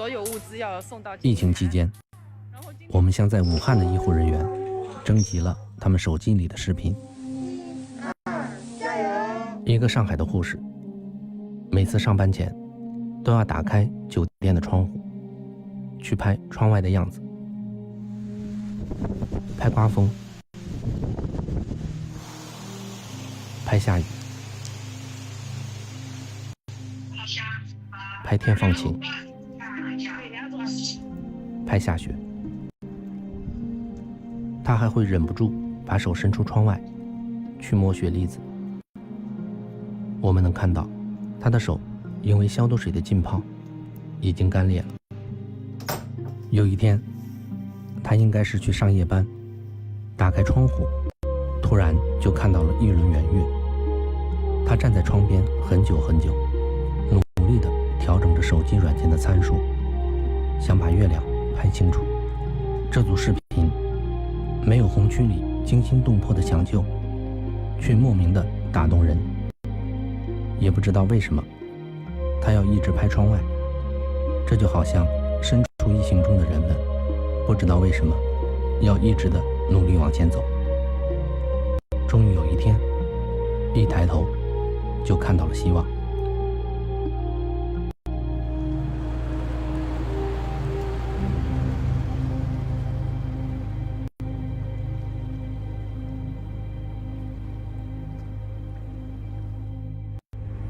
所有物资要送到。疫情期间，我们向在武汉的医护人员征集了他们手机里的视频。一个上海的护士，每次上班前都要打开酒店的窗户，去拍窗外的样子，拍刮风，拍下雨，拍天放晴，拍下雪。他还会忍不住把手伸出窗外去摸雪粒子。我们能看到他的手因为消毒水的浸泡已经干裂了。有一天，他应该是去上夜班，打开窗户，突然就看到了一轮圆月。他站在窗边很久很久，努力地调整着手机软件的参数，想把月亮拍清楚。这组视频没有红区里惊心动魄的抢救，却莫名的打动人。也不知道为什么，他要一直拍窗外，这就好像身处疫情中的人们，不知道为什么要一直的努力往前走。终于有一天，一抬头就看到了希望。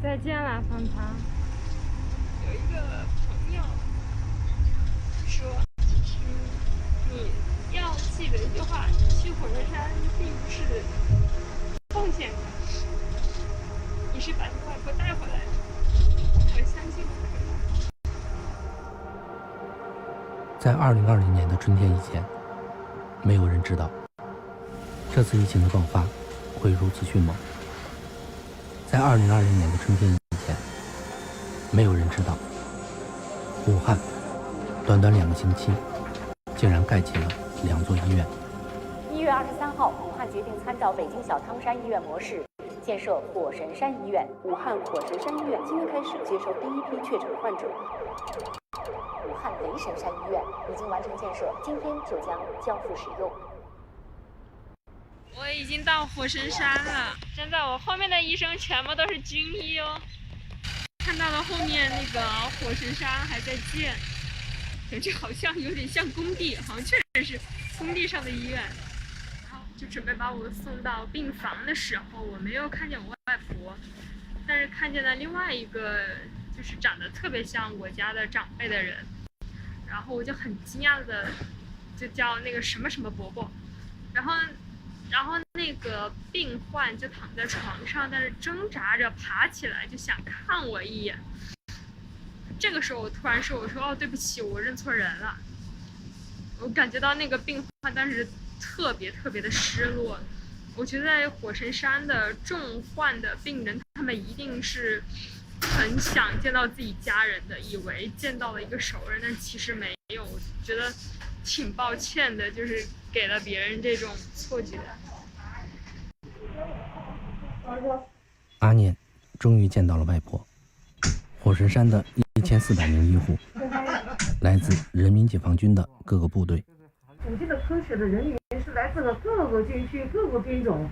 再见了，方糖。有一个朋友说，你要记得一句话，去火神山并不是奉献的，你是把你外婆带回来的。我相信我可以。在2020年的春天以前，没有人知道这次疫情的爆发会如此迅猛。在2020年的春天以前，没有人知道武汉短短2个星期竟然盖起了2座医院。1月23号，武汉决定参照北京小汤山医院模式，建设火神山医院。武汉火神山医院今天开始接收第一批确诊患者。武汉雷神山医院已经完成建设，今天就将交付使用。我已经到火神山了，现在我后面的医生全部都是军医哦。看到了后面那个火神山还在建，感觉好像有点像工地，好像确实是工地上的医院。然后就准备把我送到病房的时候，我没有看见我外婆，但是看见了另外一个就是长得特别像我家的长辈的人，然后我就很惊讶的就叫那个什么什么伯伯，然后那个病患就躺在床上，但是挣扎着爬起来，就想看我一眼。这个时候我突然说：“我说哦，对不起，我认错人了。”我感觉到那个病患当时特别的失落。我觉得在火神山的重患的病人，他们一定是很想见到自己家人的，以为见到了一个熟人，但其实没有。我觉得挺抱歉的，就是给了别人这种错觉。阿念终于见到了外婆。火神山的1400名医护，来自人民解放军的各个部队。附近的科室的人员是来自各个军区、各个兵种，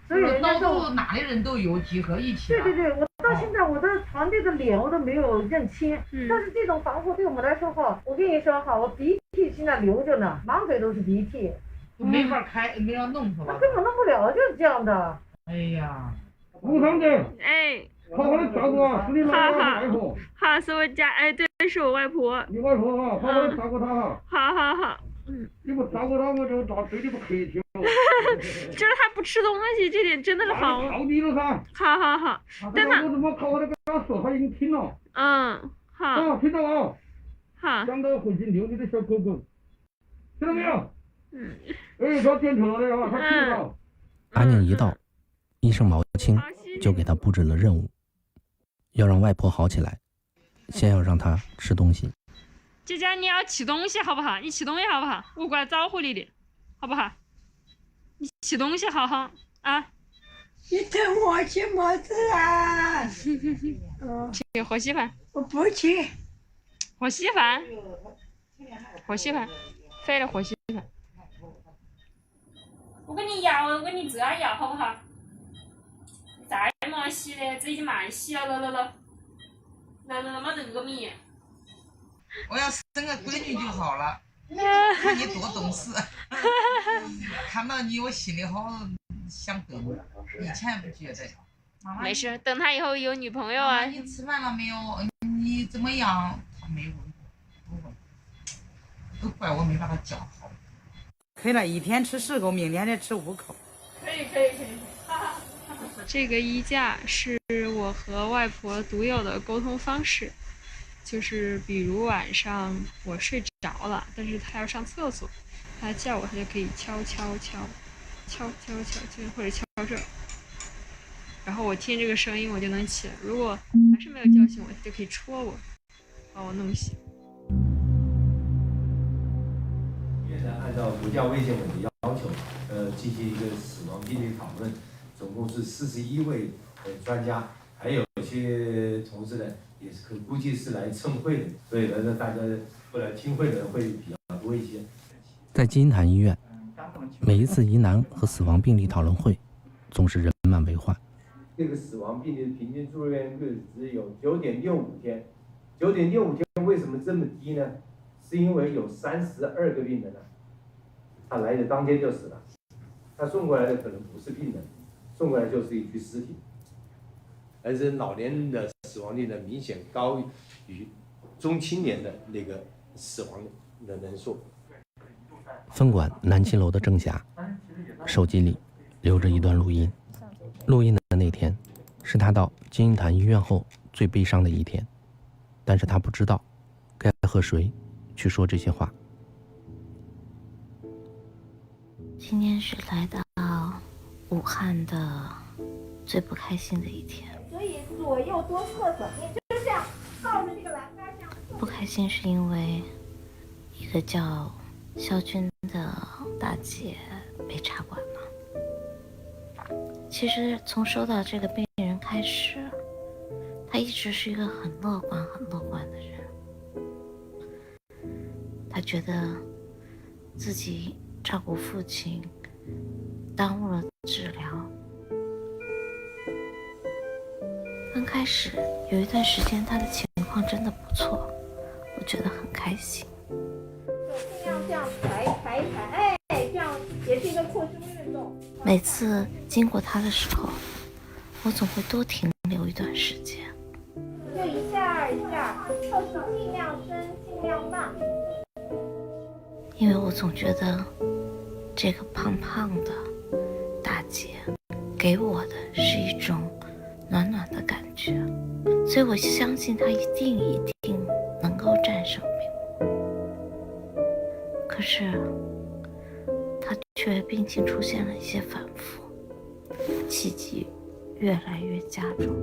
所以人家都哪里人都有集合一起。对，我到现在我的团队的脸我都没有认清，但是这种防护对我们来说哈，我跟你说哈，我鼻涕现在流着呢，满嘴都是鼻涕，没法开，没法弄是吧？根本弄不了，就是这样的。哎呀，吴堂长，哎，好好的照顾啊，是你老外婆。好，是我家，哎，对，是我外婆。你外婆哈，好好的照顾她哈。好。你不照顾她，我就对你不客气了。就是他不吃东西，这点真的是好。靠你了噻。好。但我怎么好好的跟他说，他已经听了。好。听到了。好。讲到回去遛你的小狗狗，听到没有？他点头了的啊，他听得到。阿念一到，医生毛青就给他布置了任务，要让外婆好起来，先要让她吃东西。姐姐，你要吃东西好不好？你吃东西好不好？我过来招呼你的，好不好？你吃东西好好啊！你等我去么子啊？去喝稀饭。我不去。火稀饭，火稀饭，肥的火稀饭。我给你摇，我给你这样摇好不好？再没洗的，这已经慢洗了，来，那么这个米。我要生个闺女就好了，看你多懂事。看到你，我心里好想得，以前不觉得。没事，等他以后有女朋友啊。你吃饭了没有？你怎么样？他没问过，都怪我没把他教好。可以了，一天吃10口，明天再吃5口。可以。这个衣架是我和外婆独有的沟通方式，就是比如晚上我睡着了，但是她要上厕所，她叫我，她就可以敲，或者敲这，然后我听这个声音我就能起来。如果还是没有叫醒我，她就可以戳我，把我弄醒。按照国家卫健委的要求，进行一个死亡病例讨论，总共是41位专家，还有些同志呢，也是估计是来蹭会的，所以呢，大家过来听会的人会比较多一些。在基因潭医院，每一次疑难和死亡病例讨论会，总是人满为患。这个死亡病例的平均住院日只有9.65天，9.65天为什么这么低呢？是因为有32个病人呢。他来的当天就死了，他送过来的可能不是病人，送过来就是一具尸体。而且老年人的死亡率呢，明显高于中青年的那个死亡的人数。分管南7楼的郑霞，手机里留着一段录音。录音的那天，是他到金银潭医院后最悲伤的一天，但是他不知道该和谁去说这些话。今天是来到武汉的最不开心的一天。所以左右多侧侧，你就这样靠着这个栏杆这样。不开心是因为一个叫肖军的大姐被插管了。其实从收到这个病人开始，她一直是一个很乐观的人。她觉得自己照顾父亲耽误了治疗。刚开始有一段时间他的情况真的不错，我觉得很开心。尽量这样抬一抬，哎，这样也是一个扩胸运动。每次经过他的时候，我总会多停留一段时间。就一下，后手尽量深，尽量慢。因为我总觉得这个胖胖的大姐给我的是一种暖暖的感觉，所以我相信她一定能够战胜病魔。可是她却病情出现了一些反复，气机越来越加重。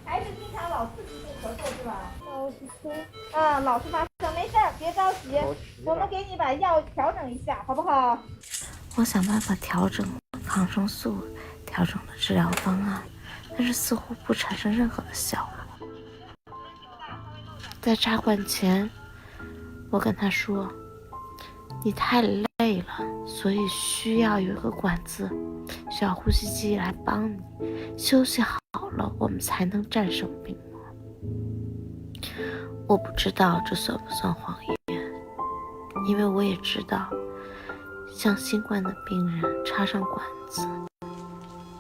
还是经常老刺激性咳嗽是吧？老是发烧，没事，别着急，我们给你把药调整一下，好不好？我想办法调整抗生素，调整了治疗方案，但是似乎不产生任何的效果。在插管前，我跟他说：“你太累了，所以需要有一个管子，需要呼吸机来帮你休息好了，我们才能战胜病魔。”我不知道这算不算谎言，因为我也知道，像新冠的病人插上管子，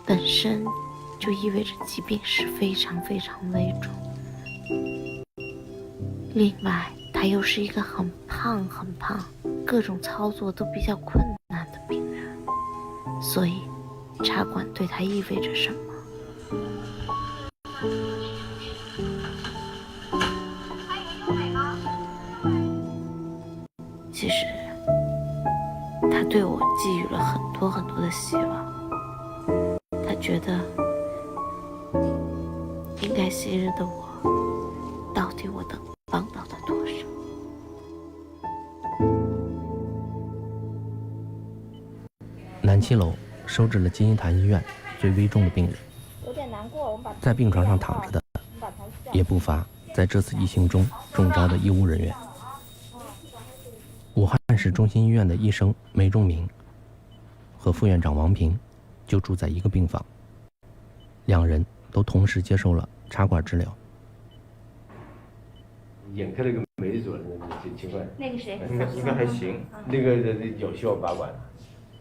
本身就意味着疾病是非常危重。另外，他又是一个很胖，各种操作都比较困难的病人，所以插管对他意味着什么？其实他对我寄予了很多的希望，他觉得应该昔日的我，到底我能帮到他多少？南7楼收治了金银潭医院最危重的病人，有点难过，我们把在病床上躺着的也不乏在这次疫情中中招的医务人员。武汉市中心医院的医生梅仲明和副院长王平就住在一个病房，两人都同时接受了插管治疗。眼科那个梅主任情况，那个谁？应该还行，那个有希望拔管，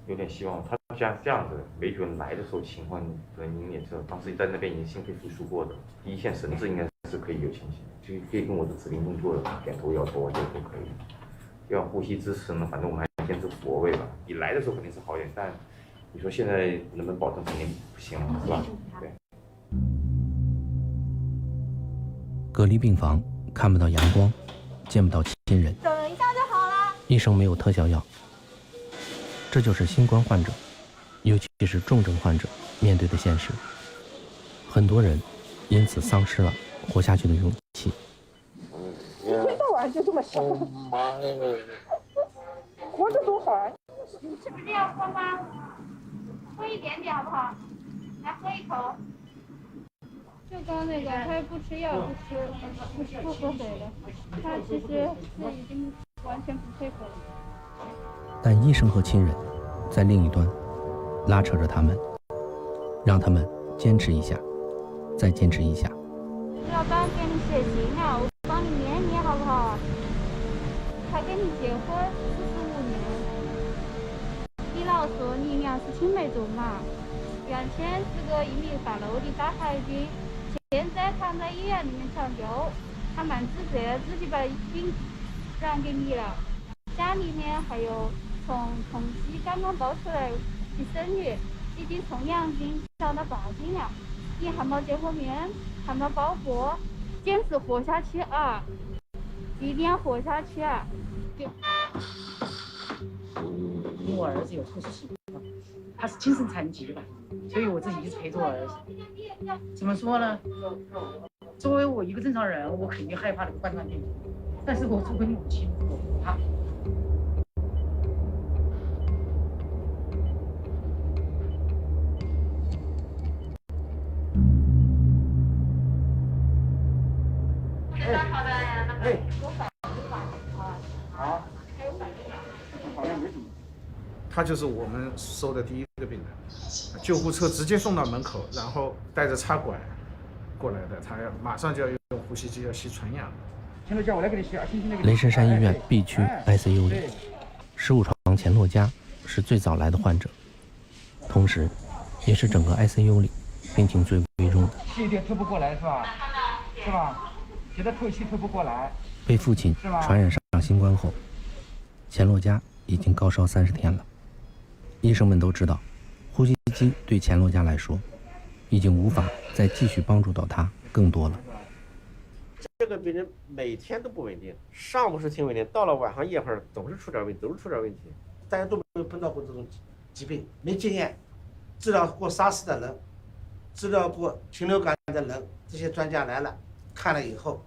有点希望。他像这样子，梅主任来的时候情况可能您也知道，当时在那边已经心肺复苏过的，第一线神志应该是可以有清醒，就可以跟我的指令动作点头摇头，这都可以。要呼吸支持呢，反正我们还坚持活位吧。你来的时候肯定是好一点，但你说现在能不能保证肯定不行了，是吧？对。隔离病房看不到阳光，见不到亲人，等一下就好了。医生没有特效药，这就是新冠患者，尤其是重症患者面对的现实。很多人因此丧失了活下去的勇气。一天到晚就这么想，活着多好啊！你是不是要喝吗？喝一点点好不好？来喝一口。就刚那个，他不吃药，不喝水了，他其实是已经完全不配合了。但医生和亲人在另一端拉扯着他们，让他们坚持一下，再坚持一下。老板给你写信了，我帮你念念好不好？他跟你结婚45年，你老说你俩是青梅竹马，原先是个1米3楼的大海军，现在躺在医院里面抢救，还蛮自责自己把病染给你了。家里面还有从同期刚刚抱出来的孙女，已经从2斤长到8斤了。你还没见过面，还没包裹，坚持活下去啊！一定要活下去啊！就因为我儿子有特殊情况，他是精神残疾的，所以我这一直陪着我儿子。怎么说呢？作为我一个正常人，我肯定害怕的冠状病毒，但是我作为母亲，我不怕。他就是我们收的第一个病人，救护车直接送到门口，然后带着插管过来的，他马上就要用呼吸机要吸纯氧。雷神山医院 B 区 ICU 里，15床钱洛佳是最早来的患者，同时也是整个 ICU 里病情最危重的。气有点透不过来是吧？是吧？觉得透气透不过来。被父亲传染上新冠后，钱洛佳已经高烧30天了。医生们都知道，呼吸机对钱洛佳来说，已经无法再继续帮助到他更多了。这个病人每天都不稳定，上午是挺稳定，到了晚上夜份总是出点问题，大家都没有碰到过这种疾病，没经验，治疗过SARS的人，治疗过禽流感的人，这些专家来了，看了以后，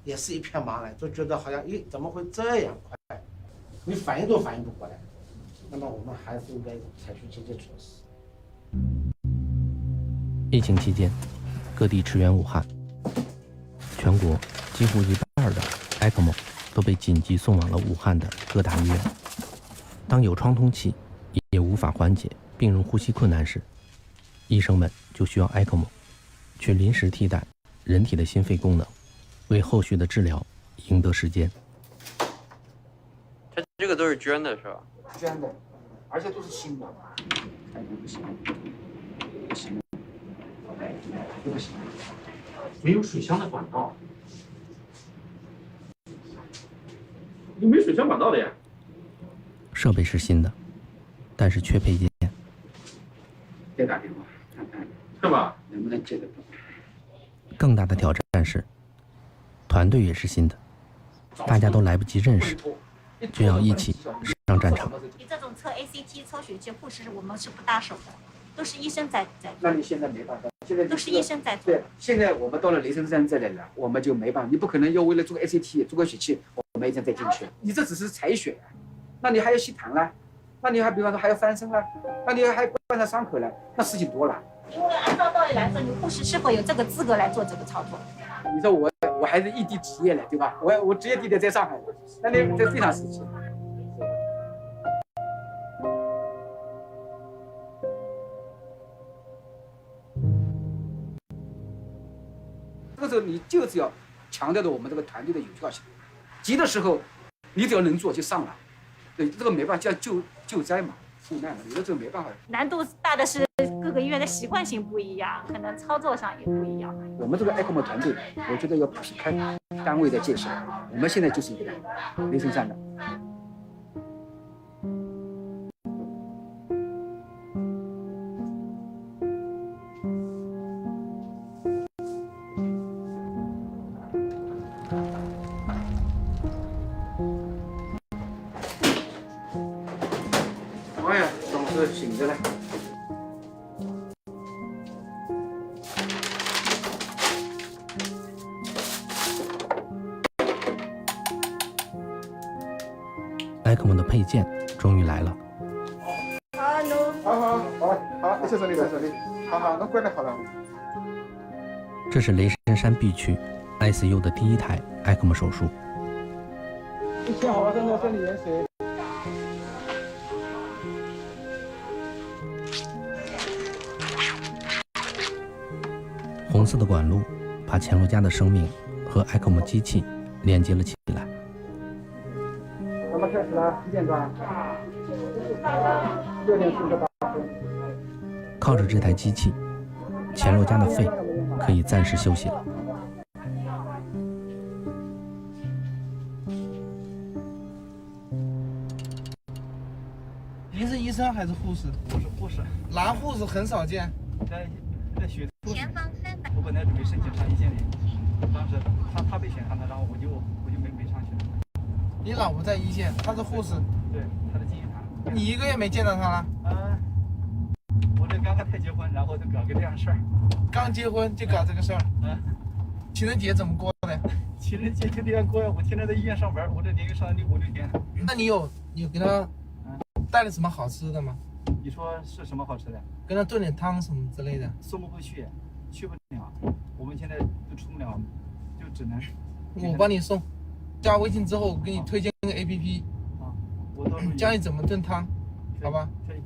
也是一片茫然，都觉得好像，咦，怎么会这样快？你反应都反应不过来。那么我们还是应该采取这些措施。疫情期间，各地驰援武汉，全国几乎1半的 ECMO 都被紧急送往了武汉的各大医院。当有创通气也无法缓解病人呼吸困难时，医生们就需要 ECMO 去临时替代人体的心肺功能，为后续的治疗赢得时间。它这个都是捐的是吧？捐的，而且都是新的。哎，不行，不行，不行，没有水箱的管道。你没水箱管道的呀？设备是新的，但是缺配件。再打电话看看，是吧？能不能接得到？更大的挑战是，团队也是新的，大家都来不及认识，就要一起上战场。你这种测 ACT 测血气，护士我们是不搭手的，都是医生在做。那你现在没办法，现在都是医生在做。对，现在我们到了雷神山这里了，我们就没办法，你不可能要为了做个 ACT 做个血气，我们一天再进去。你这只是采血，那你还要吸痰啦，那你还比方说还要翻身啦，那你还观察伤口了，那事情多了。因为按照道理来说，你护士是否有这个资格来做这个操作？你说我我还是异地职业了，对吧？我职业地点在上海，那你这非常时期。这个时候你就是要强调的我们这个团队的有效性，急的时候你只要能做就上了，对，这个没办法叫救灾嘛，救难嘛，有的时候没办法。难度大的是各个医院的习惯性不一样，可能操作上也不一样。我们这个 ECMO 团队，我觉得要劈开单位的界限，我们现在就是一个雷神山的。哎呀，总是醒着了。ECMO 的配件终于来了。好，一切顺利，好，那乖的好了。这是雷神山 B 区 ICU 的第一台 ECMO 手术。一切好了，正在这里盐水。红色的管路把钱罗家的生命和 ECMO 机器连接了起来。咱们开始了，几点钟？6点48分。靠着这台机器，钱罗家的肺可以暂时休息了。您是医生还是护士？我是护士。男护士很少见。在学。我本来准备申请上一线的，当时他被选上了，然后我就没上去。你老婆在一线，她是护士。对，她的经营谈。你1个月没见到她了？我这刚才结婚，然后就搞个这样事儿。刚结婚就搞这个事儿？情人节怎么过的？情人节就这样过呀，我天天在医院上班，我这连续上了5、6天。那你有给她带了什么好吃的吗？你说是什么好吃的？跟她炖点汤什么之类的。送不过去，去不了。我们现在都出不了，就只能。我帮你送，加微信之后我给你推荐个 APP， 我到时候教你怎么炖汤，好吧？可以。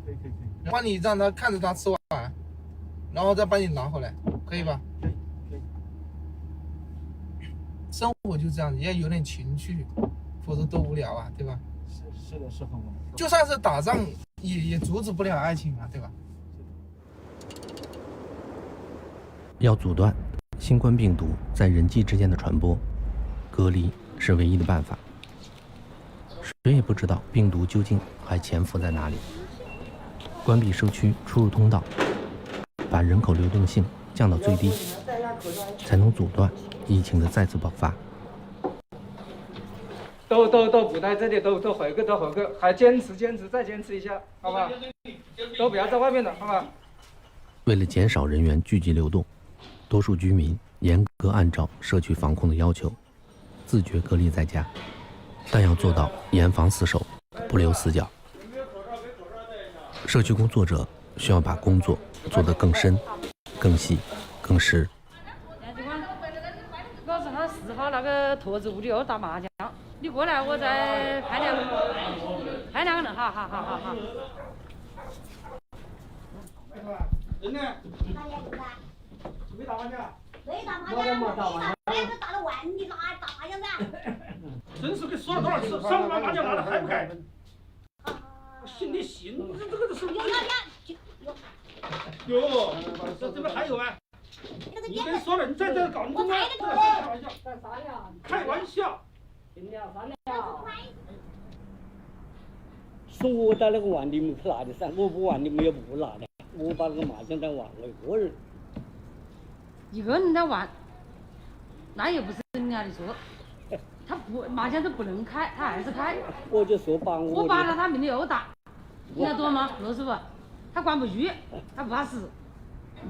帮你让他看着他吃完，然后再帮你拿回来，可以吧？可以。生活就这样子，要有点情趣，否则多无聊啊，对吧？是的，是很无聊。就算是打仗，也阻止不了爱情啊，对吧？要阻断新冠病毒在人际之间的传播，隔离是唯一的办法。谁也不知道病毒究竟还潜伏在哪里。关闭社区出入通道，把人口流动性降到最低，才能阻断疫情的再次爆发。都不在这里，都回个，还坚持，再坚持一下，好吧？都不要在外面了，好吧？为了减少人员聚集流动，多数居民严格按照社区防控的要求，自觉隔离在家，但要做到严防死守，不留死角。社区工作者需要把工作做得更深、更细、更实。老子他4号那个坨子屋里又打麻将，你过来我再拍2个人，好。人呢？没打麻将。没打麻将，我都打了完，你打麻将噻？真是给说了多少次，上把麻将拿了还不开。行，你行，这个是。哟，这边还有啊？你跟说了，你再搞，你他妈开玩笑。说我带那个碗你们去拿的噻，我不玩你们也不拿的，我把那个麻将在玩了一个人在玩，那也不是人家的错。他不麻将都不能开，他还是开。我就说把我把了，他明天又打，你看多吗？罗师傅，他管不住，他不怕死。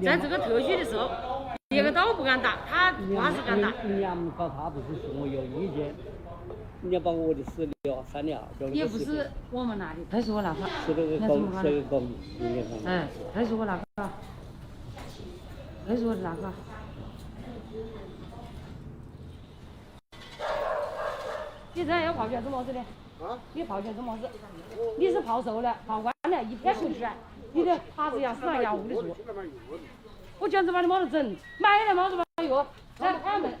在这个特需的时候，别个都不敢打，他不怕死敢打。人家他不是说我有意见，人家把我的事了删了。也不是我们拿的，他说我那个。是那个公民，哎，他说我那个，他说的那个。你这样要泡泉做么子的？啊？你泡泉做么子？你是泡熟了，泡干了，一片不出来，你的爬子要死上药物的说。我讲这把你没得整，买了嘛这把药，再开门，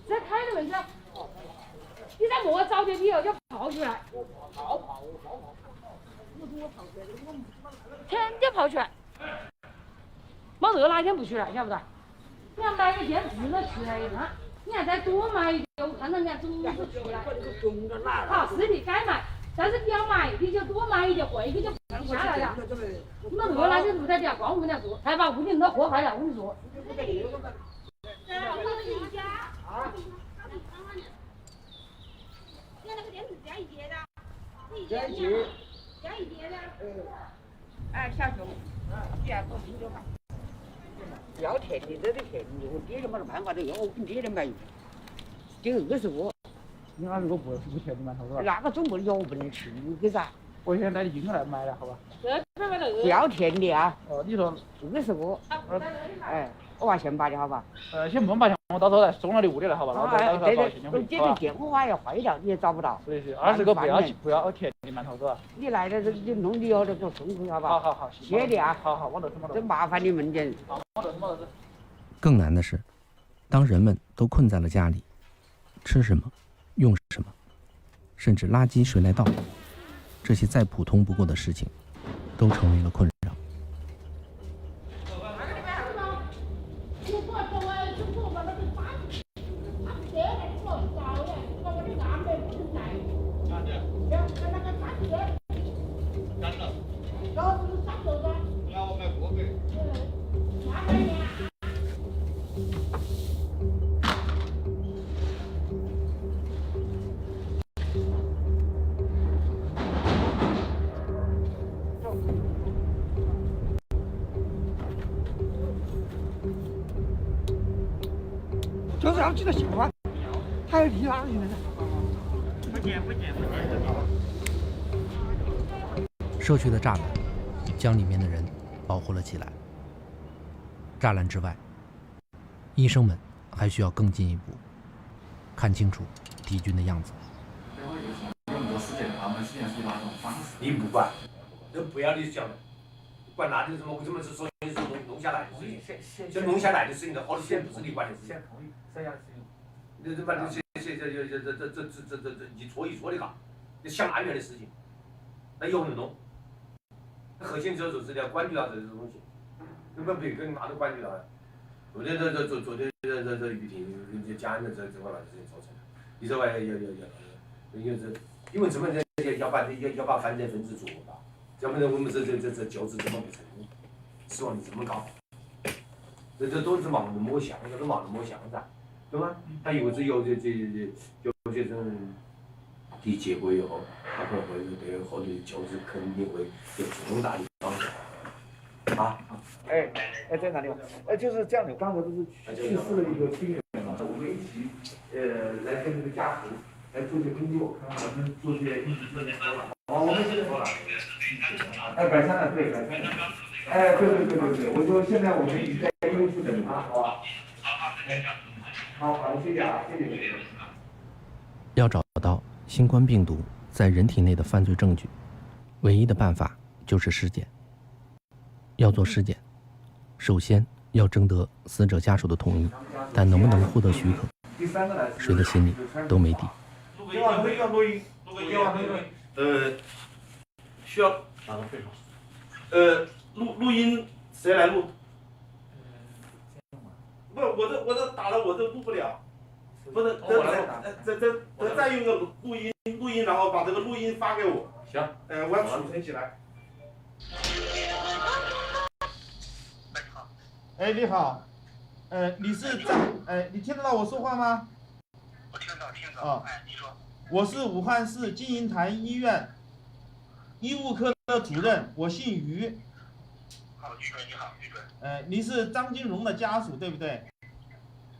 再开的门噻。你再磨早点以后就泡出来。天天泡出来，没得哪一天不出来，晓不得？你要买一天自个出来一趟，你还再多买一点，我看到人家总是出来。好，是的，该买，但是你要买，你就多买一点，回去就不下来了。你们饿了就不在家光跟人家说，还把屋里都喝坏了，我跟你说。加一节的。哎，小熊，你要做啤酒嘛？要甜的，这里甜的，我爹就没得办法的，要我跟爹的买，爹饿死我。你那如果不甜的馒头是吧？那个总不能要我不能吃的噻。我现在带你进来买了，好吧？不要甜的啊！哦，你说饿死我。哎，我还先把的好吧？先不用把钱，我到时候再送了你屋里来，好吧？对对，爹的电话要坏掉，你也找不到。是，20个不要甜的馒头是吧？你来了，你弄的要给我送回好吧？好，谢谢你啊！好，我都真麻烦你们点。好，我都。更难的是，当人们都困在了家里，吃什么，用什么，甚至垃圾谁来倒，这些再普通不过的事情，都成为了困扰。就是要记得喜欢，还有你哪里呢？不见。社区的栅栏将里面的人保护了起来。栅栏之外，医生们还需要更进一步，看清楚敌军的样子。有很多事件，他们实际上是哪种方式？你不管，都不要你讲，管那的什么，为什么是说是弄下来的事情？就弄下来的事情的，好多事情不是你管的事情。这样事情，你这把这一撮的搞，你想安全的事情，那有人弄。核心就是要关注到这些东西，根本别个嘛都关注到。昨天这雨婷讲的这个事情造成的，你这要因为这么要把犯罪分子捉到，要不然我们这就是这么不成功，希望你这么搞，这都是盲人摸象，这都盲人摸象噻，对吗？他以为是有些种的结果以后，他可能会对后头就是肯定会有重大的帮助。啊，在哪里吗？就是这样的，刚才不是去世了一个亲人嘛，我们一起来跟这个家属来做些工作，看看我们做些应急的说了。我们现在说了，改善了，对，改善了。对，我说现在我们已经在优势等啊，好吧？好，谢谢啊，谢谢。要找到新冠病毒在人体内的犯罪证据，唯一的办法就是尸检。要做尸检，首先要征得死者家属的同意，但能不能获得许可，谁的心里都没底。需要哪个配合？录音谁来录？不，我这打了，我这录不了。不是，再用个录音，然后把这个录音发给我。行。我要储存起来。你好，你是你听得到我说话吗？我听到。你说。我是武汉市金银潭医院医务科的主任，我姓于。好，于主任你好，于主任。你是张金荣的家属对不对？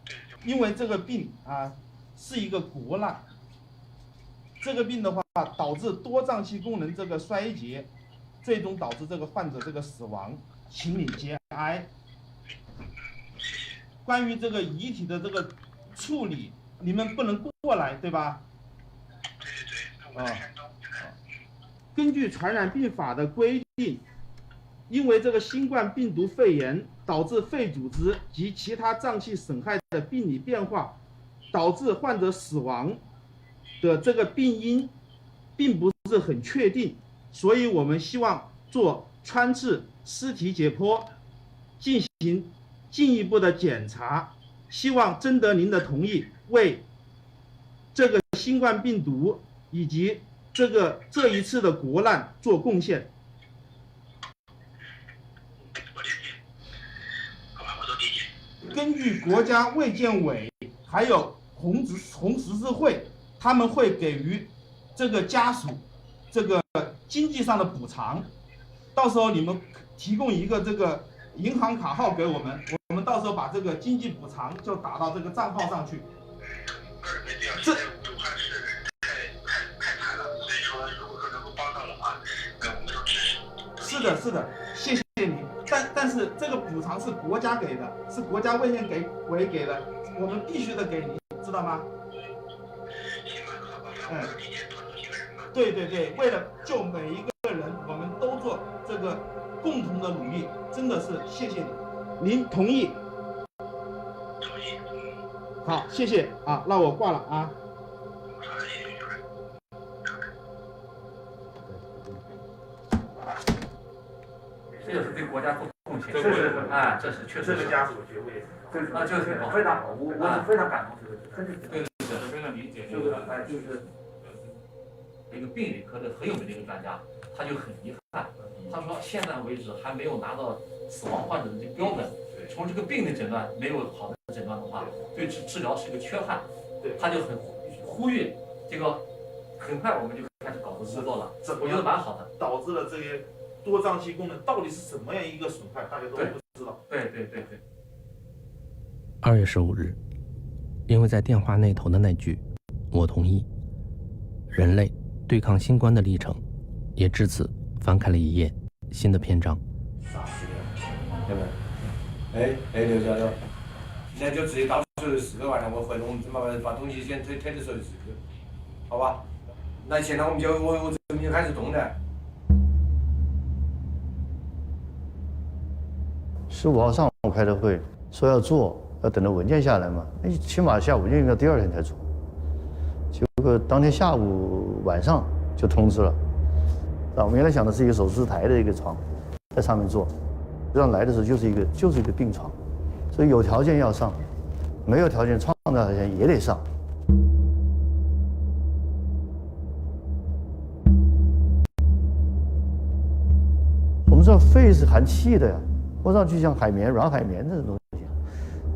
对。因为这个病啊是一个国难，这个病的话导致多脏器功能这个衰竭，最终导致这个患者这个死亡，请你节哀。关于这个遗体的这个处理，你们不能过来，对吧？根据传染病法的规定，因为这个新冠病毒肺炎导致肺组织及其他脏器损害的病理变化，导致患者死亡的这个病因并不是很确定，所以我们希望做穿刺尸体解剖，进行进一步的检查，希望征得您的同意，为这个新冠病毒以及这一次的国难做贡献。根据国家卫健委还有红十字会，他们会给予这个家属这个经济上的补偿。到时候你们提供一个这个银行卡号给我们，我们到时候把这个经济补偿就打到这个账号上去。这是的，谢谢你。但是这个补偿是国家给的，是国家卫健委给的，我们必须得给你，知道吗？对，为了救每一个人，我们都做这个共同的努力，真的是谢谢你。您同意？同意。好，谢谢啊，那我挂了啊。这就是对国家做贡献，是这是确实。这个家属觉悟也就是非常好，我是非常感动这个事。对，非常理解。就是一个病理科的很有名的一个专家，他就很遗憾，他说现在为止还没有拿到死亡患者的这个标本，从这个病的诊断没有好的诊断的话，对治疗是一个缺憾，他就很呼吁这个，很快我们就开始搞这工作了，我觉得蛮好的，导致了这些多脏器功能到底是什么样一个损害，大家都不知道。对。2月15日，因为在电话那头的那句“我同意”，人类对抗新冠的历程也至此翻开了一页新的篇章。对不对？刘教授，现在就直接到时候4个晚上，我回头我们把东西先推的时候就4个，好吧？那现在我们就我准备开始动了。15号上午开的会，说要做，要等到文件下来嘛，起码下午就应该第2天才做。结果当天下午晚上就通知了，我们原来想的是一个手术台的一个床，在上面做，实际上来的时候就是一个病床，所以有条件要上，没有条件创造条件也得上。我们知道肺是含气的呀，摸上去像海绵、软海绵这种东西，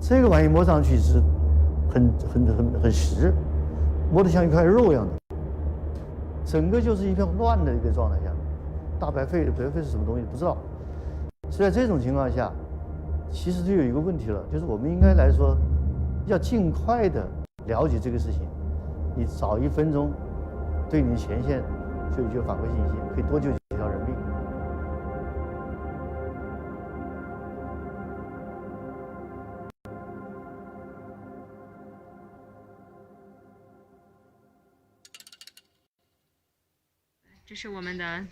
这个玩意摸上去是很实，摸得像一块肉一样的，整个就是一片乱的一个状态下。大白肺是什么东西不知道，所以在这种情况下，其实就有一个问题了，就是我们应该来说，要尽快的了解这个事情。你早1分钟，对你前线就反馈信息，可以多救几条人命。这是我们的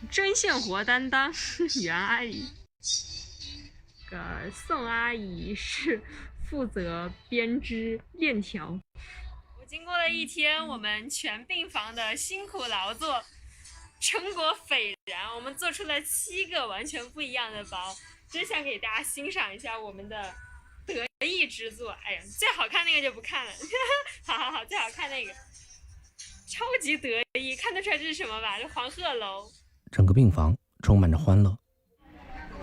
针线活担当袁阿姨，宋阿姨是负责编织链条。经过了一天我们全病房的辛苦劳作，成果斐然，我们做出了7个完全不一样的包，真想给大家欣赏一下我们的得意之作。哎呀，最好看那个就不看了好，最好看那个超级得意，看得出来这是什么吧？这黄鹤楼。整个病房充满着欢乐，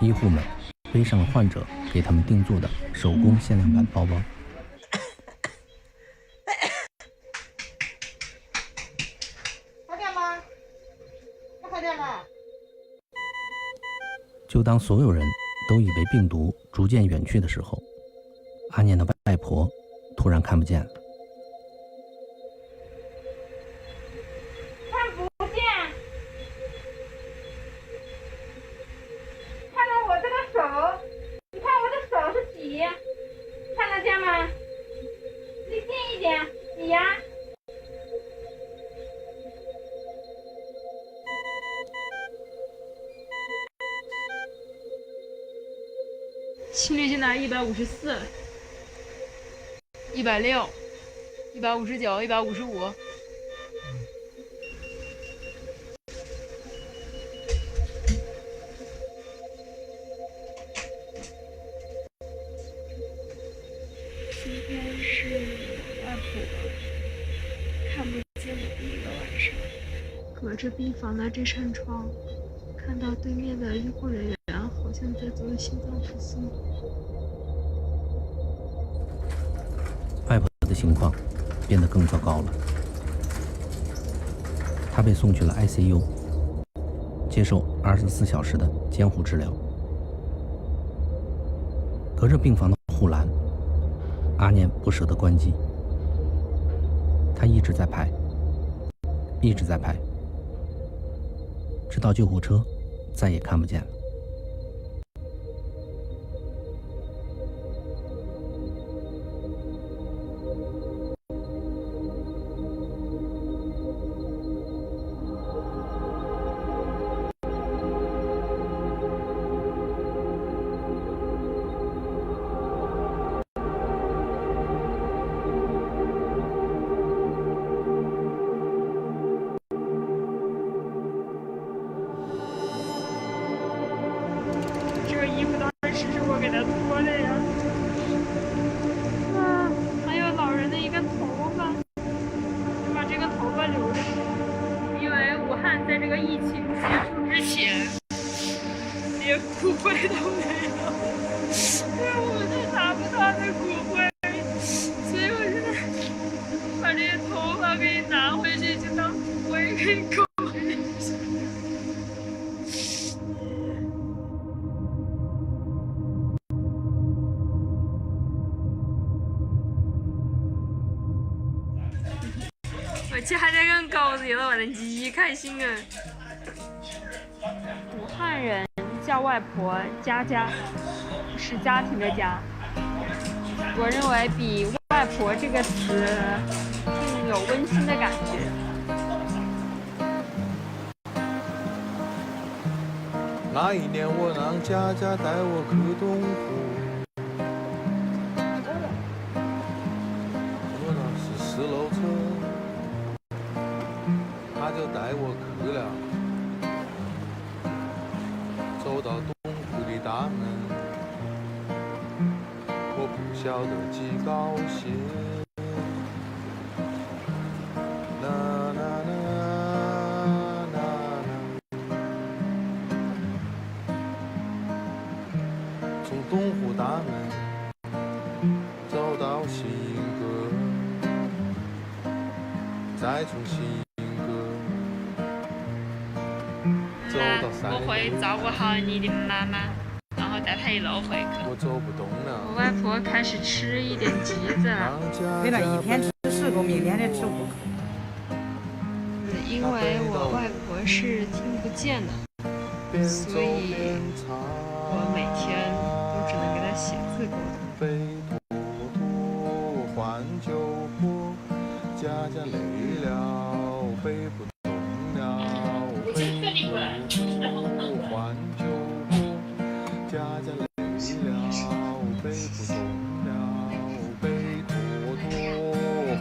医护们背上了患者给他们定做的手工限量版包包。喝点吗？不喝点吗？就当所有人都以为病毒逐渐远去的时候，阿念的外婆突然看不见了。看得见吗？你心率现在154、160、159、155。今天是外婆看不见的第一个晚上，隔着病房的这扇窗，看到对面的医护人员好像在做心脏复苏。外婆的情况变得更糟糕了，她被送去了 ICU， 接受24小时的监护治疗。隔着病房的护栏，阿念不舍得关机，他一直在拍，一直在拍，直到救护车再也看不见了。这个衣服当时是我给他脱的呀。啊，还有老人的一根头发，就把这个头发留着，因为武汉在这个疫情结束之前，连骨灰都没有，我就拿不到那骨灰，所以我现在把这些头发给你拿回去，就当骨灰给你供回去。我家这根狗子了，我的鸡开心啊！武汉人叫外婆家家，是家庭的家。我认为比外婆这个词更有温馨的感觉。那一年我让佳佳带我去东湖，我那是4楼车，他就带我去了，走到东湖的大门，我不晓得几高兴。从东湖大门走到新阁，再从新阁走到3楼。我会照顾好你的妈妈，然后带她一路回去。我走不动了。我外婆开始吃一点橘子了。对了，一天吃4个，明天的吃5个。因为我外婆是听不见的，所以我每天都只能给她写字沟通。背坨坨换酒锅，佳佳累了背不动了，背坨坨换酒锅，佳佳累了背不动了，背坨坨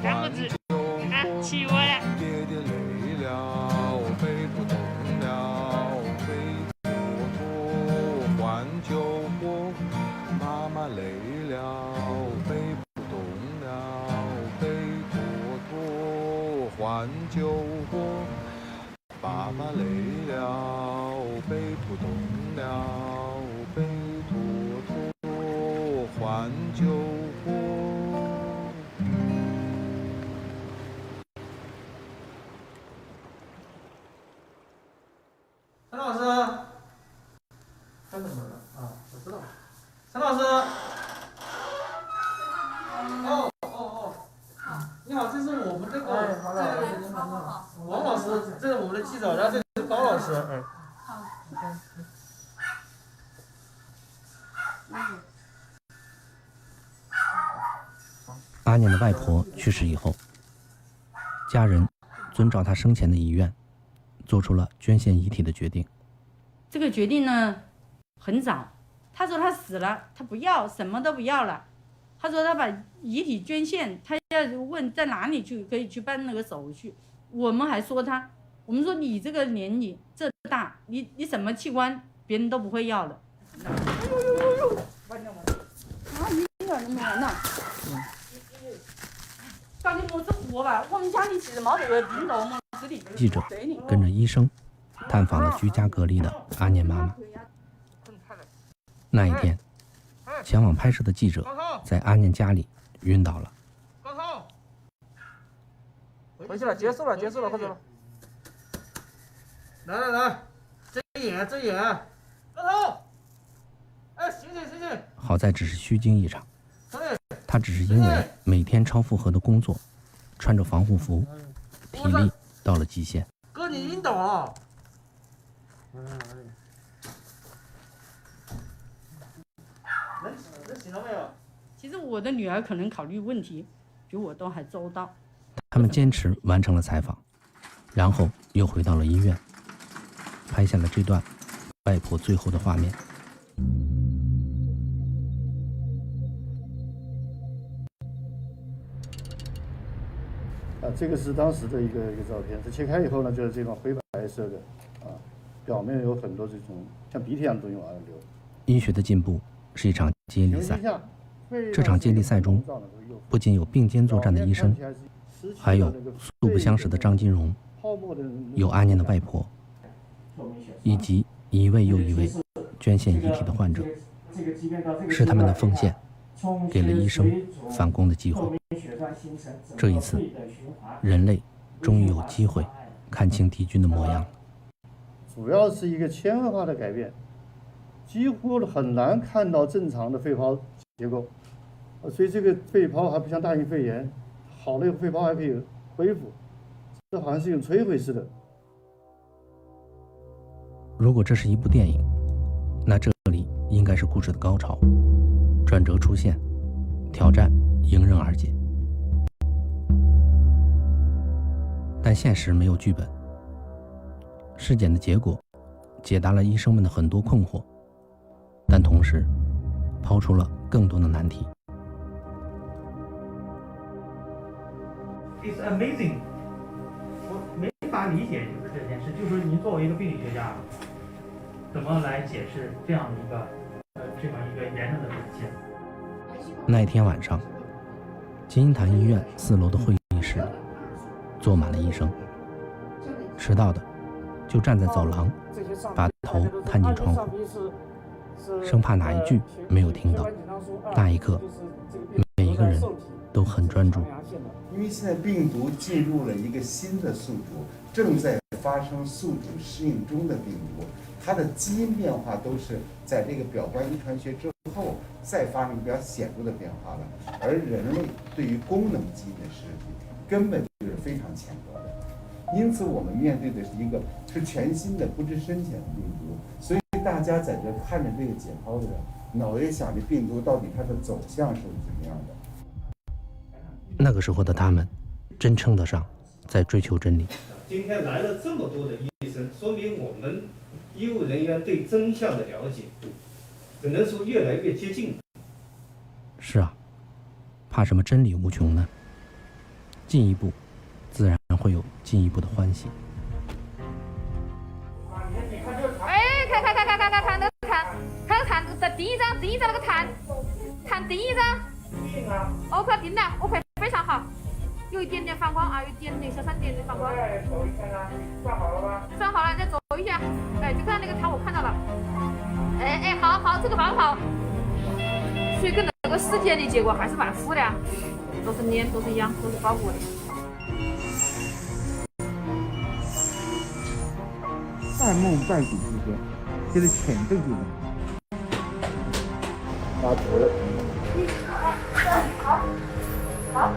换酒锅，起我了。爹爹累了背不动了，背坨坨换酒锅，妈妈累了背不动了，背坨坨换酒锅，爸爸累了背不动了，背坨坨换酒锅。陈老师，开什么了啊？我知道。陈老师。你好，这是我们这个，王老师，这是我们的记者，然后这是高老师，阿念的外婆去世以后，家人遵照她生前的遗愿，做出了捐献遗体的决定。这个决定呢，很早，他说他死了，他不要，什么都不要了。他说他把遗体捐献，他要问在哪里去可以去办那个手续。我们还说他，我们说你这个年龄这大，你什么器官别人都不会要的。啊，你一点都没完呢。赶紧摸着活吧，我们家里其实没这个病到我们这里。记者跟着医生探访了居家隔离的阿念妈妈。那一天，前往拍摄的记者在阿念家里晕倒了。回去了，结束了，快走了。来，睁眼。高头，哎，醒醒。好在只是虚惊一场。他只是因为每天超负荷的工作，穿着防护服，体力到了极限。哥，你晕倒了。能醒了没有？其实我的女儿可能考虑问题比我都还周到。他们坚持完成了采访，然后又回到了医院，拍下了这段外婆最后的画面。这个是当时的一个照片，这切开以后呢，就是这种灰白色的，表面有很多这种像鼻涕一样的东西往外流。医学的进步是一场接力赛，这场接力赛中，不仅有并肩作战的医生，还有素不相识的张金荣，有阿念的外婆，以及一位又一位捐献遗体的患者。是他们的奉献，给了医生反攻的机会。这一次，人类终于有机会看清敌军的模样。主要是一个纤维化的改变，几乎很难看到正常的肺泡结构，所以这个肺泡还不像大型肺炎，好了以后肺泡还可以恢复，这好像是一种摧毁式的。如果这是一部电影，那这里应该是故事的高潮，转折出现，挑战迎刃而解。但现实没有剧本，尸检的结果解答了医生们的很多困惑，但同时抛出了更多的难题。It's amazing， 我没法理解就是这件事，就是您作为一个病理学家，怎么来解释这样的这么一个严重的表现？那一天晚上，金银潭医院4楼的会议室里坐满了医生，迟到的就站在走廊，把头探进窗户，生怕哪一句没有听到。那一刻，每一个人都很专注。因为现在病毒进入了一个新的宿主，正在发生宿主适应中的病毒，它的基因变化都是在这个表观遗传学之后再发生比较显著的变化了。而人类对于功能基因的识别根本就是非常浅薄的，因此我们面对的是全新的不知深浅的病毒。所以大家在这看着这个解剖的人，脑袋想着病毒到底它的走向是怎么样的。那个时候的他们，真称得上在追求真理。今天来了这么多的医生，说明我们医务人员对真相的了解，只能说越来越接近了。是啊，怕什么真理无穷呢？进一步，自然会有进一步的欢喜。哎，看那个碳，在第一张那个碳第一张。哦，快定了，OK，非常好，有一点点反光啊，有一点点小闪点的反光。算好了吗？算好了，再走一下。哎，就看那个碳，我看到了。哎，好，这个蛮好。所以跟那个尸检的结果还是蛮符的，都是粘，都是氧，都是包裹的。半梦半醒之间，就是浅证据。拉直。好，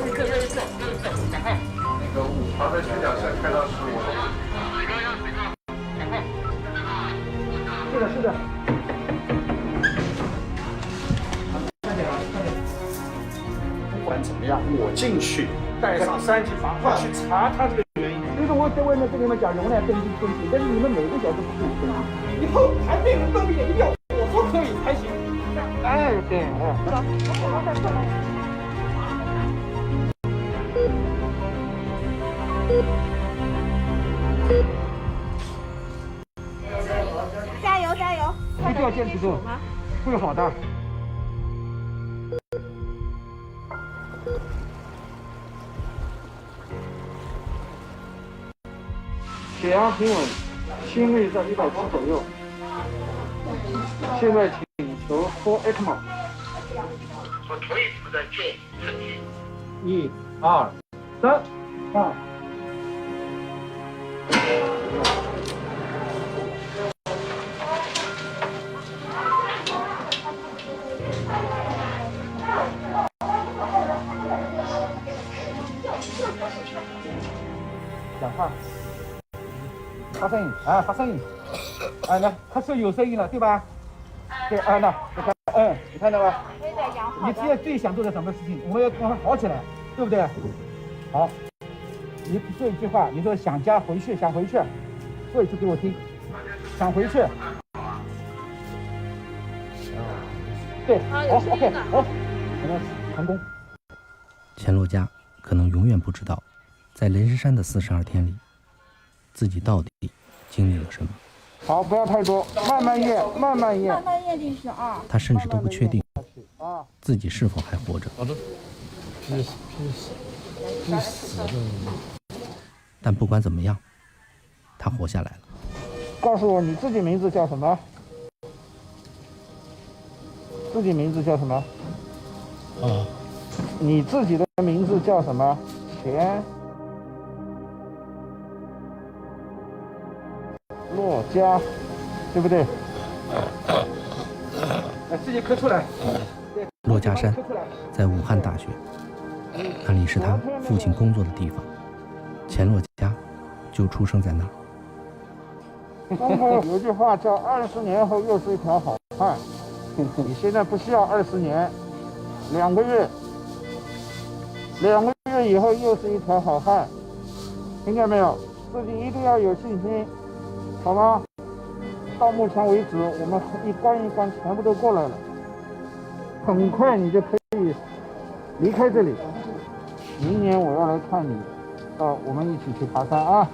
那个5条的宣讲线开到15楼。是的。不管怎么样，我进去带上3级防化去查他这个原在外面跟你们讲容量登记，但是你们每个小时不登记。以后还没人登记，一定要我说可以才行。哎，对，加油加油！一定要坚持住，会好的。血压平稳，心率在170左右。现在请求拖 ECMO。我可以不在救身体。1、2、3，放。讲话，发声音啊，发声音，啊，那咳嗽有声音了，对吧？对啊，那你看到吧？你现在最想做的什么事情？我们要让它好起来，对不对？好，你说一句话，你说想家回去，想回去，说一次给我听，想回去。对，好 ，OK， 好，我们成功。钱洛嘉可能永远不知道，在雷神山的42天里，自己到底经历了什么。好，不要太多，慢慢咽，慢慢咽。慢慢咽进去啊。他甚至都不确定自己是否还活着。好的，必死的。但不管怎么样，他活下来了。告诉我你自己名字叫什么？自己名字叫什么？啊。你自己的名字叫什么？钱洛嘉，对不对？自己刻出来。珞珈山在武汉大学，那里是他父亲工作的地方，钱洛嘉就出生在那儿。中国有句话叫20年后又是一条好汉，你现在不需要20年，2个月以后又是一条好汉，听见没有？自己一定要有信心，好吗？到目前为止，我们一关一关全部都过来了，很快你就可以离开这里。明年我要来看你，我们一起去爬山啊！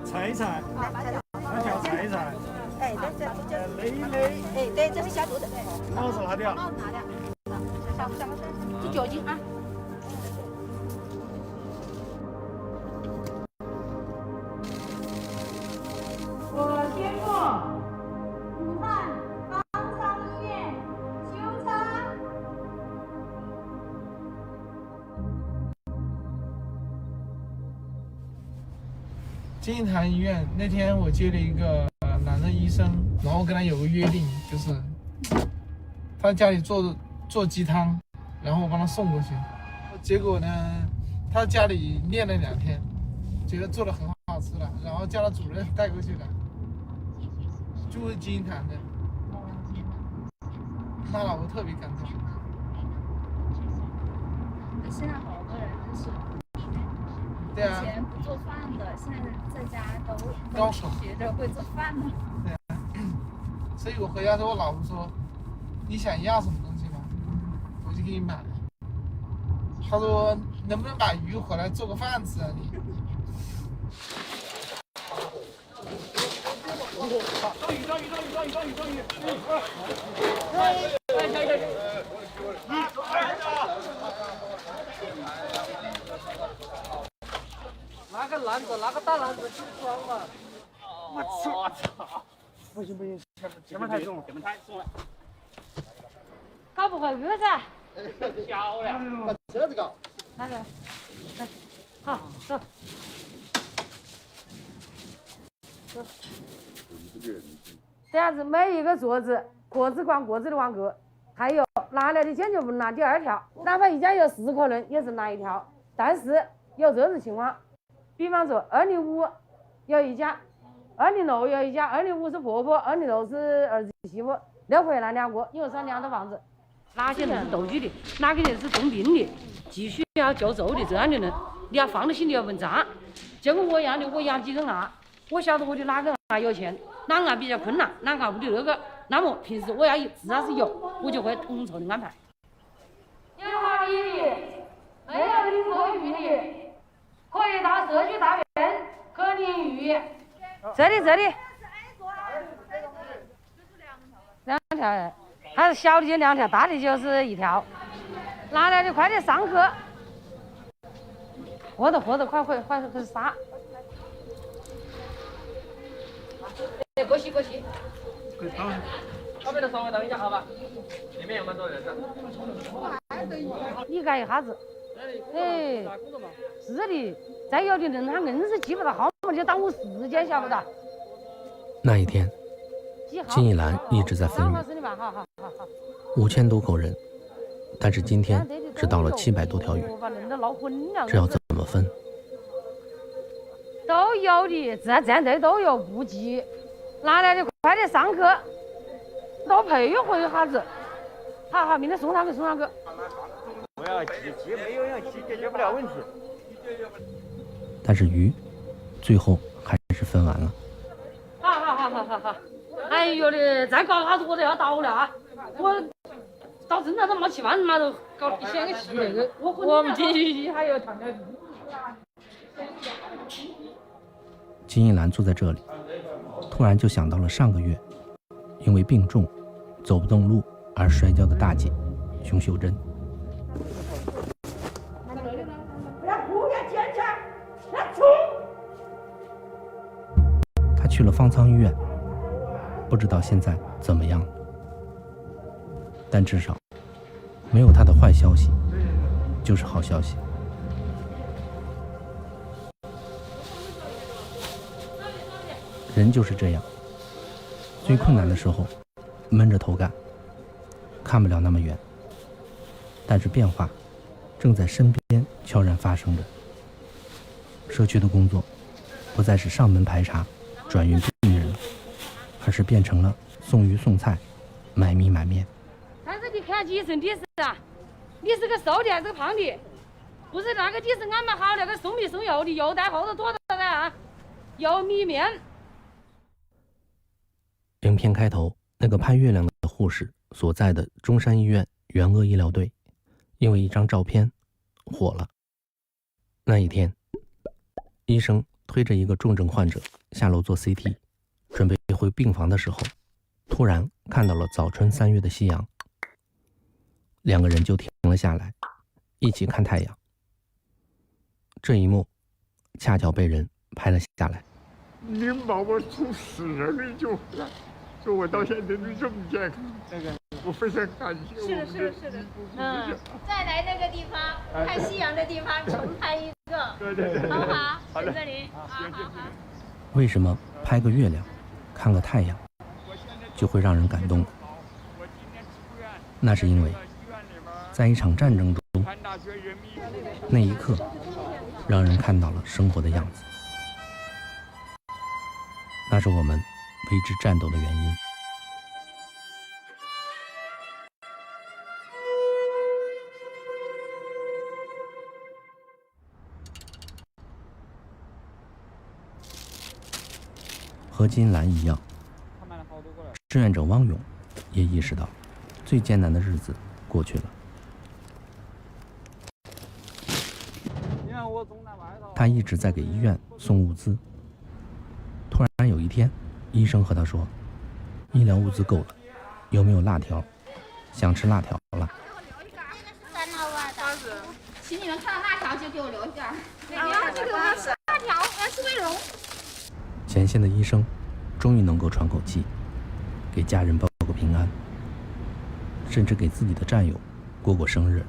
踩一踩，拿脚踩一踩。哎，这勒一勒。哎，对，这是消毒的。帽子拿掉。帽子拿掉。这酒精啊。我宣布，武汉方舱医院修车。金银潭医院那天我接了一个男的医生，然后跟他有个约定，就是他家里做鸡汤，然后我帮他送过去。结果呢，他家里练了2天，觉得做的很好吃了，然后叫他主任带过去了，就是金银潭的。他老婆特别感动。现在好多人就是。对啊，以前不做饭的，现在在家高手学着会做饭了。对啊，所以我回家之后，我老婆说：“你想要什么东西吗？我就给你买了。”她说：“能不能把鱼回来做个饭吃啊你？”拿个篮子，拿个大篮子去装嘛。我操！不行，前面太重了，前面太重了。搞不会饿噻？漂亮。把车子搞。来，好，走。走。这样子每一个桌子各自管各自的网格，还有拿了的坚决不能拿第2条，哪怕一家有4个人也是拿1条，但是有这种情况，比方说205有一家206有一家，205是婆婆，206是儿子媳妇，6回来2个，123两套房子。哪些人是斗举的，哪个人是重病的，急需要救助的这样的人，你要放得心，你要问账。就跟我一样的，我养几个案，我晓得我的哪个案有钱，哪个案比较困难，哪个案屋里那个，那么平时我要至少是有，我就会统筹的安排。有华裔的，没有领过语的，可以到社区大院可领育。这里，2条，还是小的就2条，大的就是1条。拿来的快点上课，活的，快开始杀。过去。可以到。后面的稍微等一下，好吧？里面有蛮多人的。你改一下子，哎，是的，再有的人他硬是记不到号码，就耽误时间，晓不得？那一天，金一兰一直在分鱼，5000多口人，但是今天只到了700多条鱼，这要怎么分？都有的，战队都有不急，拿来的快点上课，多配合一下子。好，明天送他们。不要急，没有要急，解决不了问题。但是鱼最后还是分完了。好。哎呦的，再搞下子我都要倒了啊！我到正常都没吃饭嘛，都搞显个气那个。我们金鱼还有糖条鱼。金一兰坐在这里，突然就想到了上个月因为病重走不动路而摔跤的大姐熊秀珍。她去了方舱医院，不知道现在怎么样了，但至少没有她的坏消息，就是好消息。人就是这样，最困难的时候闷着头干，看不了那么远，但是变化正在身边悄然发生着。社区的工作不再是上门排查转运病人，而是变成了送鱼送菜买米买面。但是你看几身体是啊，你是个瘦的还是个胖的？不是那个你是安排好那个送米送油的，油带后头多少的啊？油米面。影片开头那个拍月亮的护士所在的中山医院援鄂医疗队，因为一张照片火了。那一天，医生推着一个重症患者下楼做 CT， 准备回病房的时候，突然看到了早春3月的夕阳，两个人就停了下来，一起看太阳。这一幕恰巧被人拍了下来。您把我从死人里救回来，说我到现在都这么健康，我非常感谢。是的。再来那个地方，看夕阳的地方，重拍一个。对。好不好？在这里。好。为什么拍个月亮，看个太阳，就会让人感动？那是因为，在一场战争中，那一刻，让人看到了生活的样子。那是我们为之战斗的原因。和金兰一样，志愿者汪勇也意识到，最艰难的日子过去了。他一直在给医院送物资。突然有一天，医生和他说，医疗物资够了，有没有辣条？想吃辣条了。请你们看到辣条就给我留下。这个我吃辣条，我要吃卫龙。前线的医生终于能够喘口气，给家人报个平安，甚至给自己的战友过生日。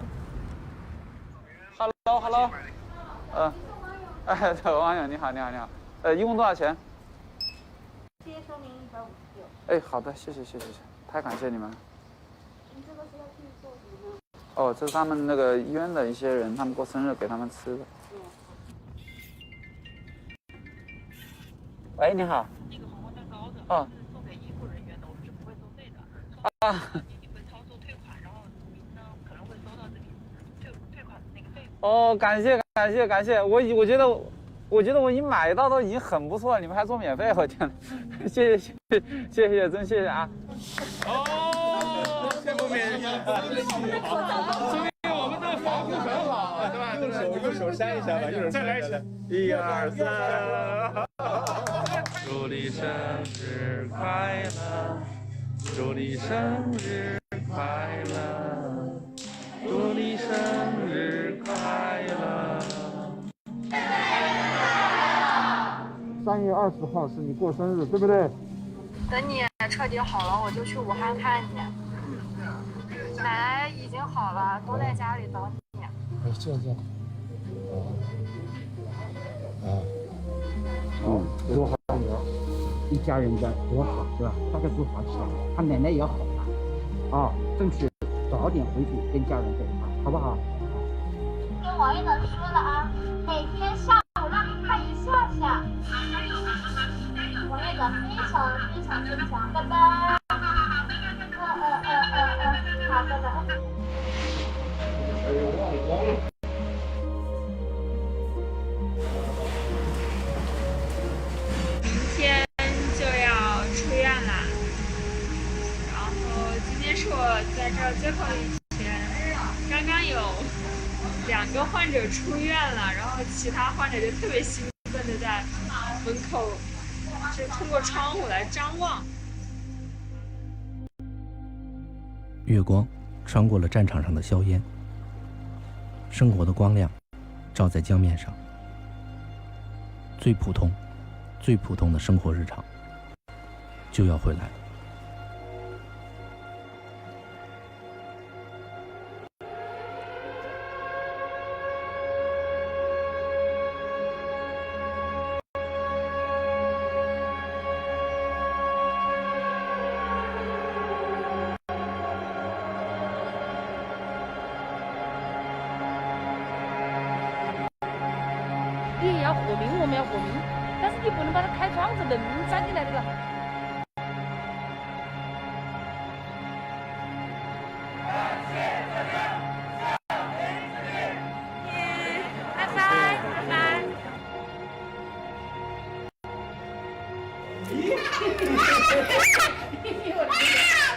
Hello， 王勇，你好，一共多少钱？接说明159。哎，好的，谢谢，太感谢你们了。你这个是要去做什么呢？哦，这是他们那个医院的一些人，他们过生日给他们吃的。喂，你好。啊。啊。哦，感谢，我觉得我已经买到都已经很不错了，你们还做免费，我天，谢谢，真谢谢啊！哦，羡慕免疫，说明我们的防护很好，对吧？用手扇一下吧，再来一次，1、2、3。祝你生日快乐，祝你生日快乐，祝你生日快乐。3月20号是你过生日，对不对？等你彻底好了，我就去武汉看你。奶奶已经好了，都在家里等你。哎，这样。多好女儿，一家人的多好，是吧？大家都好起来，他奶奶也好了，啊，争取早点回去跟家人在一块，好不好？听王爷的说了啊，每天下午让你看一下下。王爷的非常正常，拜拜。好，拜拜。哎呦，忘光了。明天就要出院啦，然后今天是我在这儿最后一天，刚刚有2个患者出院了，然后其他患者就特别兴奋的在门口就通过窗户来张望。月光穿过了战场上的硝烟，生活的光亮照在江面上，最普通的生活日常就要回来了。你也要和平，我们要和平，但是你不能把它开窗子门钻进来这个。拜拜，拜拜。我的天！